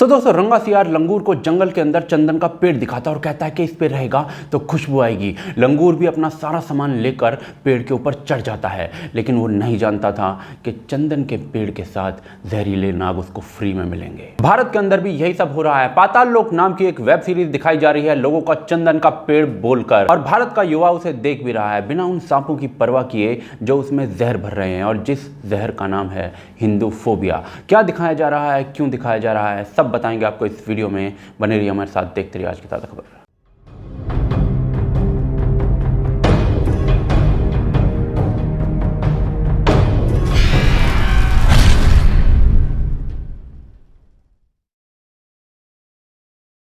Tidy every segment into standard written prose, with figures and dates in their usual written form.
तो दोस्तों रंगा सियार लंगूर को जंगल के अंदर चंदन का पेड़ दिखाता है और कहता है कि इस पे रहेगा तो खुशबू आएगी। लंगूर भी अपना सारा सामान लेकर पेड़ के ऊपर चढ़ जाता है, लेकिन वो नहीं जानता था कि चंदन के पेड़ के साथ जहरीले नाग उसको फ्री में मिलेंगे। भारत के अंदर भी यही सब हो रहा है। पाताल लोक नाम की एक वेब सीरीज दिखाई जा रही है लोगों का चंदन का पेड़ बोलकर, और भारत का युवा उसे देख भी रहा है बिना उन सांपों की परवाह किए जो उसमें जहर भर रहे हैं, और जिस जहर का नाम है हिंदू फोबिया। क्या दिखाया जा रहा है, क्यों दिखाया जा रहा है, सब बताएंगे आपको इस वीडियो में। बने रहिए हमारे साथ, देखते रहिए आज की ताज़ा खबर।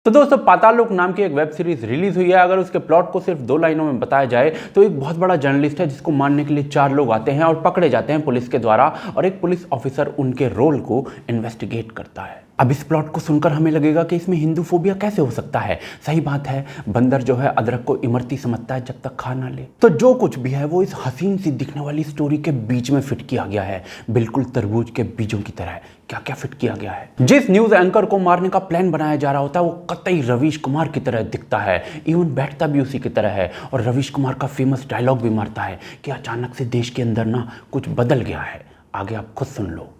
तो दोस्तों पाताल लोक नाम की एक वेब सीरीज रिलीज हुई है। अगर उसके प्लॉट को सिर्फ 2 लाइनों में बताया जाए तो एक बहुत बड़ा जर्नलिस्ट है जिसको मारने के लिए 4 लोग आते हैं और पकड़े जाते हैं पुलिस के द्वारा, और एक पुलिस ऑफिसर उनके रोल को इन्वेस्टिगेट करता है। अब इस प्लॉट को सुनकर हमें लगेगा कि इसमें हिंदू फोबिया कैसे हो सकता है। सही बात है, बंदर जो है अदरक को इमरती समझता है जब तक खा ना ले। तो जो कुछ भी है वो इस हसीन सी दिखने वाली स्टोरी के बीच में फिट किया गया है, बिल्कुल तरबूज के बीजों की तरह। क्या क्या फिट किया गया है। जिस न्यूज एंकर को मारने का प्लान बनाया जा रहा होता है वो कतई रवीश कुमार की तरह दिखता है, इवन बैठता भी उसी की तरह है, और रवीश कुमार का फेमस डायलॉग भी मारता है कि अचानक से देश के अंदर ना कुछ बदल गया है। आगे आप खुद सुन लो।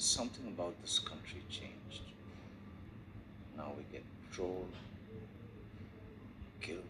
Something about this country changed. Now we get trolled, killed,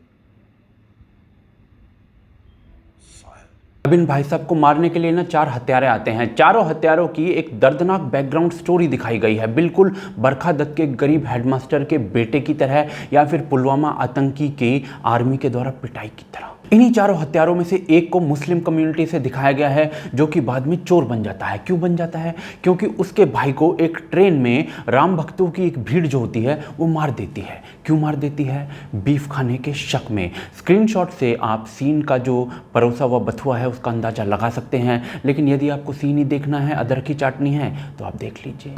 fired. अब इन भाई साहब को मारने के लिए ना 4 हत्यारे आते हैं। चारों हत्यारों की एक दर्दनाक बैकग्राउंड स्टोरी दिखाई गई है, बिल्कुल बरखा दत्त के गरीब हेडमास्टर के बेटे की तरह, या फिर पुलवामा आतंकी की आर्मी के द्वारा पिटाई की तरह। इन्हीं चारों हत्यारों में से एक को मुस्लिम कम्युनिटी से दिखाया गया है जो कि बाद में चोर बन जाता है। क्यों बन जाता है? क्योंकि उसके भाई को एक ट्रेन में राम भक्तों की एक भीड़ जो होती है वो मार देती है। क्यों मार देती है? बीफ खाने के शक में। स्क्रीनशॉट से आप सीन का जो परोसा हुआ बथुआ है उसका अंदाजा लगा सकते हैं, लेकिन यदि आपको सीन ही देखना है, अदरक की चाटनी है, तो आप देख लीजिए।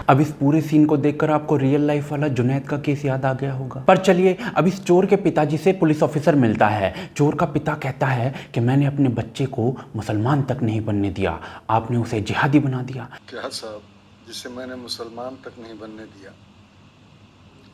अब इस पूरे सीन को देखकर आपको रियल लाइफ वाला जुनैद का केस याद आ गया होगा। पर चलिए, अब इस चोर के पिताजी से पुलिस ऑफिसर मिलता है। चोर का पिता कहता है कि मैंने अपने बच्चे को मुसलमान तक नहीं बनने दिया, आपने उसे जिहादी बना दिया। क्या साहब, जिसे मैंने मुसलमान तक नहीं बनने दिया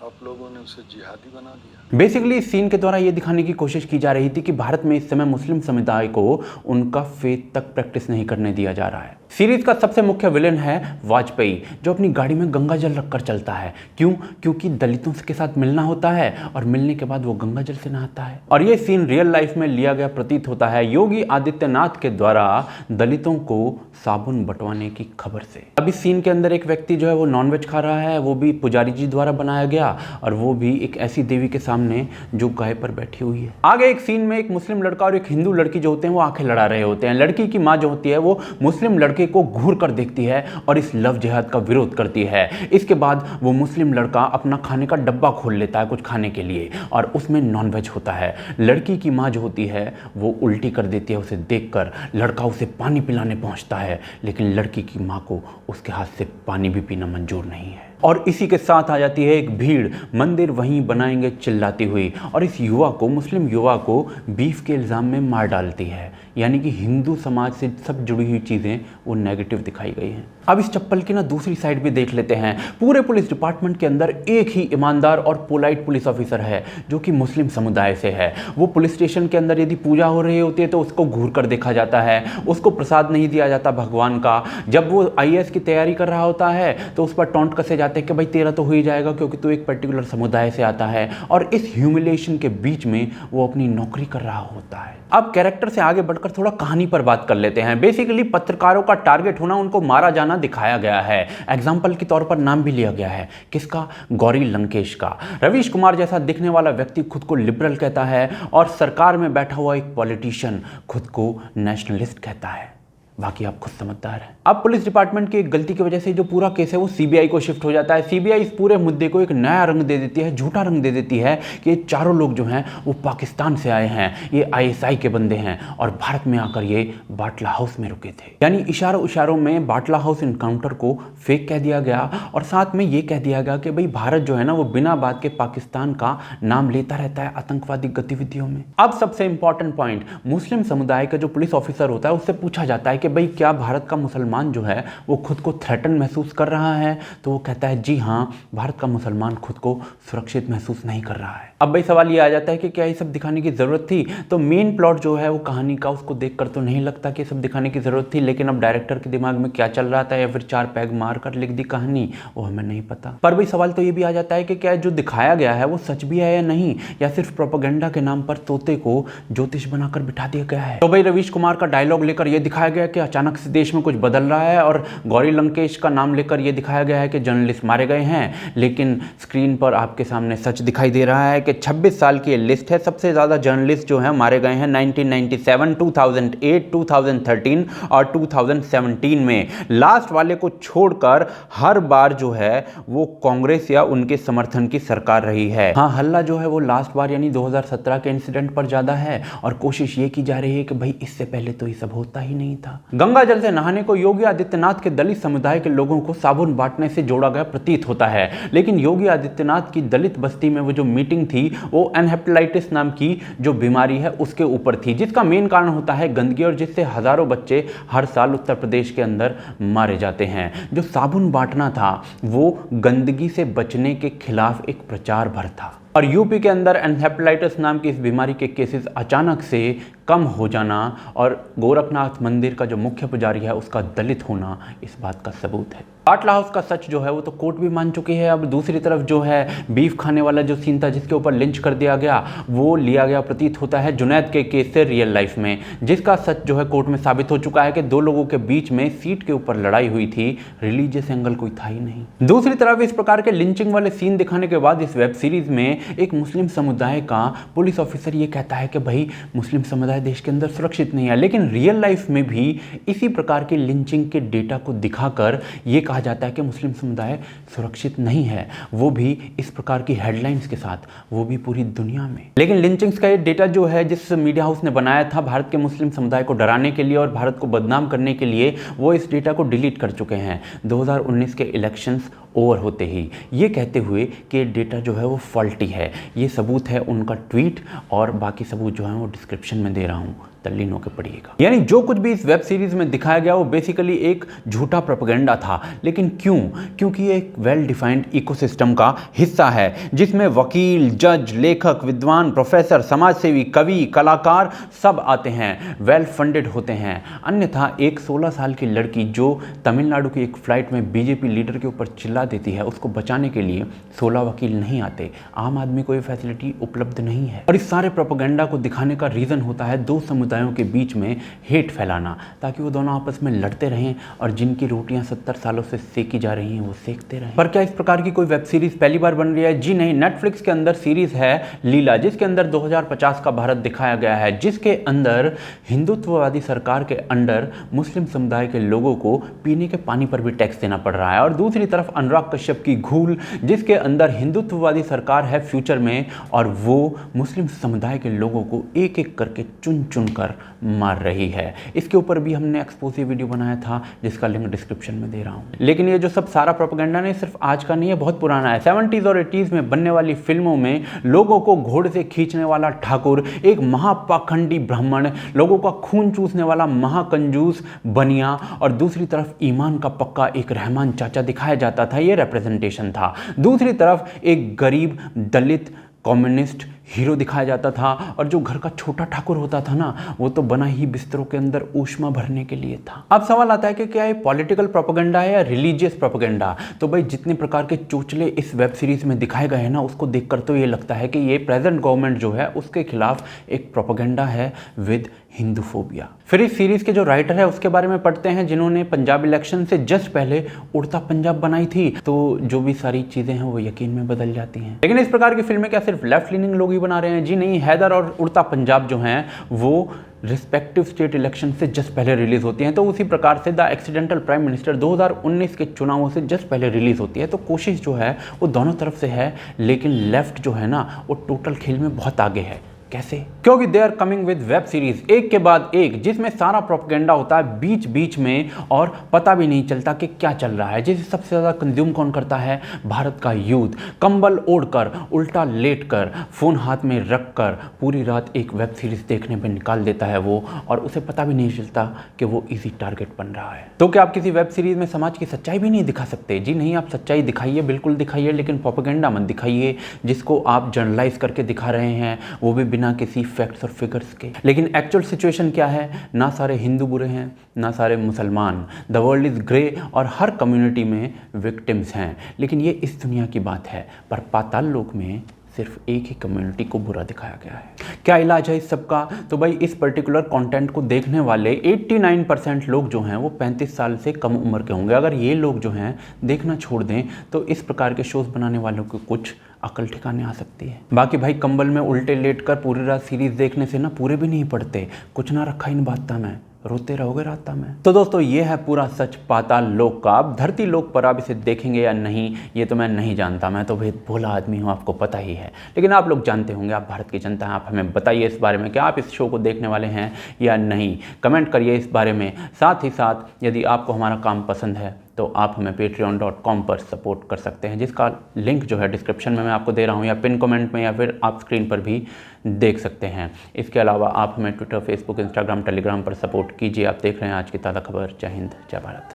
आप लोगों ने उसे जिहादी बना दिया। बेसिकली इस सीन के द्वारा ये दिखाने की कोशिश की जा रही थी कि भारत में इस समय मुस्लिम समुदाय को उनका फेथ तक प्रैक्टिस नहीं करने दिया जा रहा है। सीरीज का सबसे मुख्य विलेन है वाजपेयी, जो अपनी गाड़ी में गंगा जल रखकर चलता है। क्यों? क्योंकि दलितों के साथ मिलना होता है और मिलने के बाद वो गंगा जल से नहाता है। और ये सीन रियल लाइफ में लिया गया प्रतीत होता है योगी आदित्यनाथ के द्वारा दलितों को साबुन बंटवाने की खबर से। अब इस सीन के अंदर एक व्यक्ति जो है वो नॉनवेज खा रहा है, वो भी पुजारी जी द्वारा बनाया गया, और वो भी एक ऐसी देवी के सामने जो गाय पर बैठी हुई है। आगे एक सीन में एक मुस्लिम लड़का और एक हिंदू लड़की जो होते हैं वो आंखें लड़ा रहे होते हैं। लड़की की माँ जो होती है वो मुस्लिम लड़के को घूर कर देखती है और इस लव जिहाद का विरोध करती है। इसके बाद वो मुस्लिम लड़का अपना खाने का डब्बा खोल लेता है कुछ खाने के लिए, और उसमें नॉनवेज होता है। लड़की की माँ जो होती है वो उल्टी कर देती है उसे देखकर। लड़का उसे पानी पिलाने पहुंचता है, लेकिन लड़की की माँ को उसके हाथ से पानी भी पीना मंजूर नहीं है। और इसी के साथ आ जाती है एक भीड़, मंदिर वहीं बनाएंगे चिल्लाती हुई, और इस युवा को, मुस्लिम युवा को बीफ के इल्ज़ाम में मार डालती है। यानी कि हिंदू समाज से सब जुड़ी हुई चीज़ें वो नेगेटिव दिखाई गई हैं। अब इस चप्पल की ना दूसरी साइड भी देख लेते हैं। पूरे पुलिस डिपार्टमेंट के अंदर एक ही ईमानदार और पोलाइट पुलिस ऑफिसर है जो कि मुस्लिम समुदाय से है। वो पुलिस स्टेशन के अंदर यदि पूजा हो रही होती है तो उसको घूर कर देखा जाता है, उसको प्रसाद नहीं दिया जाता भगवान का। जब वो IAS की तैयारी कर रहा होता है तो उस पर टॉन्ट कसे जाते हैं कि भाई तेरा तो हो ही जाएगा क्योंकि तू एक पर्टिकुलर समुदाय से आता है, और इस ह्यूमिलेशन के बीच में वो अपनी नौकरी कर रहा होता है। अब कैरेक्टर से आगे बढ़कर थोड़ा कहानी पर बात कर लेते हैं। बेसिकली पत्रकारों का टारगेट होना, उनको मारा जाना दिखाया गया है। एग्जाम्पल के तौर पर नाम भी लिया गया है। किसका? गौरी लंकेश का। रवीश कुमार जैसा दिखने वाला व्यक्ति खुद को लिबरल कहता है, और सरकार में बैठा हुआ एक पॉलिटिशियन खुद को नेशनलिस्ट कहता है। बाकी आप खुद समझदार हैं। अब पुलिस डिपार्टमेंट की एक गलती की वजह से जो पूरा केस है वो सीबीआई को शिफ्ट हो जाता है। सीबीआई इस पूरे मुद्दे को एक नया रंग दे देती है, झूठा रंग दे देती है कि ये चारों लोग जो हैं वो पाकिस्तान से आए हैं, ये आईएसआई के बंदे हैं और भारत में आकर ये बाटला हाउस में रुके थे। यानी इशारों में बाटला हाउस इनकाउंटर को फेक कह दिया गया और साथ में ये कह दिया गया कि भाई भारत जो है ना वो बिना बात के पाकिस्तान का नाम लेता रहता है आतंकवादी गतिविधियों में। अब सबसे इंपॉर्टेंट पॉइंट, मुस्लिम समुदाय का जो पुलिस ऑफिसर होता है उससे पूछा जाता है कि भाई क्या भारत का मुसलमान जो है वो खुद को थ्रेटन महसूस कर रहा है, तो वो कहता है जी हाँ, भारत का मुसलमान खुद को सुरक्षित महसूस नहीं कर रहा है। अब भाई सवाल ये आ जाता है कि क्या ये सब दिखाने की जरूरत थी? तो मेन प्लॉट जो है वो कहानी का उसको देखकर तो नहीं लगता कि सब दिखाने की जरूरत थी, लेकिन अब डायरेक्टर के दिमाग में क्या चल रहा था या फिर 4 पैग मारकर लिख दी कहानी वो हमें नहीं पता। पर भाई सवाल तो ये भी आ जाता है कि क्या जो दिखाया गया है वो सच भी है या नहीं, या सिर्फ प्रोपेगेंडा के नाम पर तोते को ज्योतिष बनाकर बिठा दिया गया है। तो भाई रवीश कुमार का डायलॉग लेकर यह दिखाया गया कि अचानक से देश में कुछ बदल रहा है और गौरी लंकेश का नाम लेकर यह दिखाया गया है कि जर्नलिस्ट मारे गए हैं, लेकिन स्क्रीन पर आपके सामने सच दिखाई दे रहा है कि 26 साल की लिस्ट है, सबसे ज्यादा जर्नलिस्ट जो है मारे गए हैं 1997, 2008, 2013 और 2017 में। लास्ट वाले को छोड़कर हर बार जो है वो कांग्रेस या उनके समर्थन की सरकार रही है। हाँ, हल्ला जो है वो लास्ट बार यानी 2017 के इंसिडेंट पर ज्यादा है और कोशिश ये की जा रही है कि भाई इससे पहले तो ये सब होता ही नहीं था। गंगा जल से नहाने को योगी आदित्यनाथ के दलित समुदाय के लोगों को साबुन बांटने से जोड़ा गया प्रतीत होता है, लेकिन योगी आदित्यनाथ की दलित बस्ती में वो जो मीटिंग थी वो एनहेपेटाइटिस नाम की जो बीमारी है उसके ऊपर थी, जिसका मेन कारण होता है गंदगी और जिससे हजारों बच्चे हर साल उत्तर प्रदेश के अंदर मारे जाते हैं। जो साबुन बांटना था वो गंदगी से बचने के खिलाफ एक प्रचार भर था और यूपी के अंदर एनहेपेटाइटिस नाम की इस बीमारी के केसेस अचानक से कम हो जाना और गोरखनाथ मंदिर का जो मुख्य पुजारी है उसका दलित होना इस बात का सबूत है। बाटला हाउस का सच जो है वो तो कोर्ट भी मान चुकी है। अब दूसरी तरफ जो है बीफ खाने वाला जो सीन था जिसके ऊपर लिंच कर दिया गया वो लिया गया प्रतीत होता है जुनैद के केस से रियल लाइफ में, जिसका सच जो है कोर्ट में साबित हो चुका है कि 2 लोगों के बीच में सीट के ऊपर लड़ाई हुई थी, रिलीजियस एंगल कोई था ही नहीं। दूसरी तरफ इस प्रकार के लिंचिंग वाले सीन दिखाने के बाद इस वेब सीरीज में एक मुस्लिम समुदाय का पुलिस ऑफिसर ये कहता है कि भाई मुस्लिम समुदाय देश के अंदर सुरक्षित नहीं है, लेकिन रियल लाइफ में भी इसी प्रकार के लिंचिंग के डेटा को दिखाकर यह कहा जाता है कि मुस्लिम समुदाय सुरक्षित नहीं है, वो भी इस प्रकार की हेडलाइंस के साथ, वो भी पूरी दुनिया में। लेकिन लिंचिंग्स का ये डेटा जो है जिस मीडिया हाउस ने बनाया था भारत के मुस्लिम समुदाय को डराने के लिए और भारत को बदनाम करने के लिए, वो इस डेटा को डिलीट कर चुके हैं 2019 के इलेक्शंस ओवर होते ही, ये कहते हुए कि डेटा जो है वो फॉल्टी है। ये सबूत है उनका ट्वीट और बाकी सबूत जो है वो डिस्क्रिप्शन में दे रहा हूँ, तल्लीन होकर पढ़िएगा। यानी जो कुछ भी इस वेब सीरीज में दिखाया गया वो बेसिकली एक झूठा प्रोपेगेंडा था, लेकिन क्यों? क्योंकि ये एक वेल डिफाइंड इकोसिस्टम का हिस्सा है जिसमें वकील, जज, लेखक, विद्वान, प्रोफेसर, समाजसेवी, कवि, कलाकार सब आते हैं, वेल फंडेड होते हैं। अन्यथा एक 16 साल की लड़की जो तमिलनाडु की एक फ्लाइट में बीजेपी लीडर के ऊपर चिल्ला देती है, उसको बचाने के लिए 16 वकील नहीं आते, आम आदमी को ये फैसिलिटी उपलब्ध नहीं है। और इस सारे प्रोपेगेंडा को दिखाने का रीजन होता है 2 समुदायों के बीच में हेट फैलाना, ताकि वो दोनों आपस में लड़ते रहें और जिनकी रोटियां 70 सालों से सेकी जा रही हैं वो सेकते रहें। पर क्या इस प्रकार की कोई वेब सीरीज पहली बार बन रही है? जी नहीं। नेटफ्लिक्स के अंदर सीरीज है लीला, जिसके अंदर 2050 का भारत दिखाया गया है, जिसके अंदर हिंदुत्ववादी सरकार के अंडर मुस्लिम समुदाय के लोगों को पीने के पानी पर भी टैक्स देना पड़ रहा है। और दूसरी तरफ अनुराग कश्यप की घूल, जिसके अंदर हिंदुत्ववादी सरकार है फ्यूचर में और वो मुस्लिम समुदाय के लोगों को एक एक करके चुन चुन कर मार रही है। इसके ऊपर भी हमने एक्सपोजिव वीडियो बनाया था जिसका लिंक डिस्क्रिप्शन में दे रहा हूं। लेकिन ये जो सब सारा प्रोपेगेंडा नहीं सिर्फ आज का नहीं है, बहुत पुराना है। 70s और 80s में बनने वाली फिल्मों में लोगों को घोड़े से खींचने वाला ठाकुर, एक महापाखंडी ब्राह्मण, लोगों का खून चूसने वाला महाकंजूस बनिया और दूसरी तरफ ईमान का पक्का एक रहमान चाचा दिखाया जाता था। ये रिप्रेजेंटेशन था। दूसरी तरफ एक गरीब दलित कम्युनिस्ट हीरो दिखाया जाता था और जो घर का छोटा ठाकुर होता था ना, वो तो बना ही बिस्तरों के अंदर ऊष्मा भरने के लिए था। अब सवाल आता है कि क्या ये पॉलिटिकल प्रोपेगेंडा है या रिलीजियस प्रोपेगेंडा? तो भाई जितने प्रकार के चोचले इस वेब सीरीज में दिखाए गए हैं ना, उसको देखकर तो ये लगता है कि ये प्रेजेंट गवर्नमेंट जो है उसके खिलाफ एक प्रोपेगेंडा है विद हिंदूफोबिया। फिर इस सीरीज के जो राइटर है उसके बारे में पढ़ते हैं, जिन्होंने पंजाब इलेक्शन से जस्ट पहले उड़ता पंजाब बनाई थी, तो जो भी सारी चीजें हैं वो यकीन में बदल जाती हैं। लेकिन इस प्रकार की फिल्में क्या सिर्फ लेफ्ट लीनिंग लोग ही बना रहे हैं? जी नहीं। हैदर और उड़ता पंजाब जो हैं वो रिस्पेक्टिव स्टेट इलेक्शन से जस्ट पहले रिलीज होती हैं। तो उसी प्रकार से द एक्सीडेंटल प्राइम मिनिस्टर 2019 के चुनावों से जस्ट पहले रिलीज होती है। तो कोशिश जो है वो दोनों तरफ से है, लेकिन लेफ्ट जो है ना वो टोटल खेल में बहुत आगे है। कैसे? क्योंकि they are coming with web series एक के बाद एक, जिसमें सारा प्रोपेगेंडा होता है बीच बीच में और पता भी नहीं चलता कि क्या चल रहा है। जिसे सबसे ज़्यादा कंज्यूम कौन करता है? भारत का यूथ। कंबल ओढ़कर, उल्टा लेटकर, फ़ोन हाथ में रखकर पूरी रात एक वेब सीरीज देखने पर निकाल देता है वो, और उसे पता भी नहीं चलता कि वो इजी टारगेट बन रहा है। तो क्या आप किसी वेब सीरीज में समाज की सच्चाई भी नहीं दिखा सकते? जी नहीं, आप सच्चाई दिखाइए, बिल्कुल दिखाइए, लेकिन प्रोपेगेंडा मत दिखाइए जिसको आप जर्नलाइज करके दिखा रहे हैं, वो भी बिना किसी फैक्ट्स और फिगर्स के। लेकिन एक्चुअल सिचुएशन क्या है? ना सारे हिंदू बुरे हैं, ना सारे मुसलमान। द वर्ल्ड इज ग्रे और हर कम्युनिटी में विक्टिम्स हैं। लेकिन ये इस दुनिया की बात है, पर पाताल लोक में सिर्फ एक ही कम्युनिटी को बुरा दिखाया गया है। क्या इलाज है इस सब का? तो भाई इस पर्टिकुलर कंटेंट को देखने वाले 89% लोग जो हैं वो 35 साल से कम उम्र के होंगे। अगर ये लोग जो हैं देखना छोड़ दें तो इस प्रकार के शोज बनाने वालों को कुछ अकल ठिकाने आ सकती है। बाकी भाई कंबल में उल्टे लेटकर पूरी रात सीरीज देखने से ना पूरे भी नहीं पड़ते। कुछ ना रखा इन बात में, रोते रहोगे रात में। तो दोस्तों ये है पूरा सच पाताल लोक का। अब धरती लोक पर आप इसे देखेंगे या नहीं ये तो मैं नहीं जानता, मैं तो भाई भोला आदमी हूँ, आपको पता ही है। लेकिन आप लोग जानते होंगे, आप भारत की जनता हैं, आप हमें बताइए इस बारे में कि आप इस शो को देखने वाले हैं या नहीं। कमेंट करिए इस बारे में। साथ ही साथ यदि आपको हमारा काम पसंद है तो आप हमें patreon.com पर सपोर्ट कर सकते हैं, जिसका लिंक जो है डिस्क्रिप्शन में मैं आपको दे रहा हूँ, या पिन कमेंट में, या फिर आप स्क्रीन पर भी देख सकते हैं। इसके अलावा आप हमें ट्विटर, फेसबुक, इंस्टाग्राम, टेलीग्राम पर सपोर्ट कीजिए। आप देख रहे हैं आज की ताज़ा खबर। जय हिंद, जय भारत।